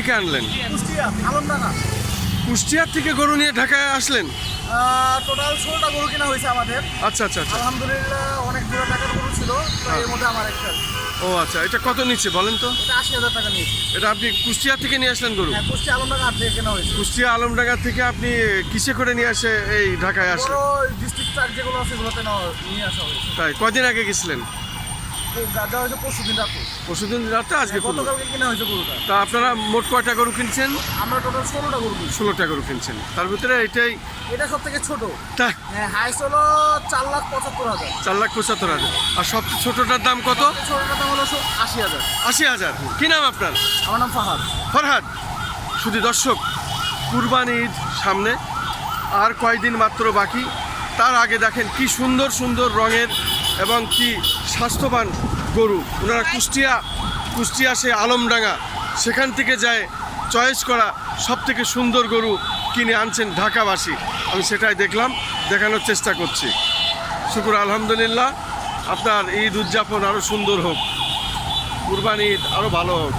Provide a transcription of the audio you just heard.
থেকে আনলেন? কুষ্টিয়া আলমডাঙ্গা। কুষ্টিয়া থেকে গরু নিয়ে ঢাকায় আসলেন? টোটাল 16টা গরু কিনা হয়েছে আমাদের। আচ্ছা আচ্ছা আচ্ছা। আলহামদুলিল্লাহ অনেক দূরে টাকার গরু ছিল, তো এর মধ্যে আমার একটা। ও আচ্ছা, এটা কত নিচ্ছে বলেন তো? এটা 80,000 টাকা নিয়েছি। এটা আপনি কুষ্টিয়া থেকে নিয়ে আসলেন গরু? হ্যাঁ, কুষ্টিয়া আলমডাঙ্গা হাট থেকে কেনা হয়েছে। কুষ্টিয়া আলমডাঙ্গা থেকে আপনি কিসে করে নিয়ে আসে এই ঢাকায় আসলেন? বড় ডিস্ট্রিক্ট ট্রাক যেগুলো আছে সেগুলোতে নিয়ে আসা হয়েছে। তাই কয়দিন আগে গেছিলেন? যা হয়েছে পরশুদিন রাতে। পরশুদিন রাতে আজকে করলেন? গতকালকে কিনা হয়েছে গরুটা। তা আপনারা মোট কয়টা গরু কিনছেন? আমরা টোটাল 16টা গরু কিনছি। 16টা গরু কিনছেন, তার ভিতরে এটাই এটা সব থেকে ছোট। তাই হ্যাঁ, হাইস হলো 4,75,000। 4,75,000। আর সবচেয়ে ছোটটার দাম কত? ছোটটার দাম হলো 80,000। 80,000। কি নাম আপনার? আমার নাম ফাহাদ। ফরহাদ। শুধু দর্শক, কুরবানি ঈদ সামনে আর কয়দিন মাত্র বাকি। তার আগে দেখেন কি সুন্দর সুন্দর রঙের এবং কি স্বাস্থ্যবান গরু। ওনারা কুষ্টিয়া সে আলমডাঙ্গা সেখান থেকে যায় চয়েস করা সবথেকে সুন্দর গরু কিনে আনছেন ঢাকাবাসী। আমি সেটাই দেখলাম, দেখানোর চেষ্টা করছি। শুকুর আলহামদুলিল্লাহ, আপনার ঈদ উদযাপন আরও সুন্দর হোক, কুরবানি ঈদ আরও ভালো হোক।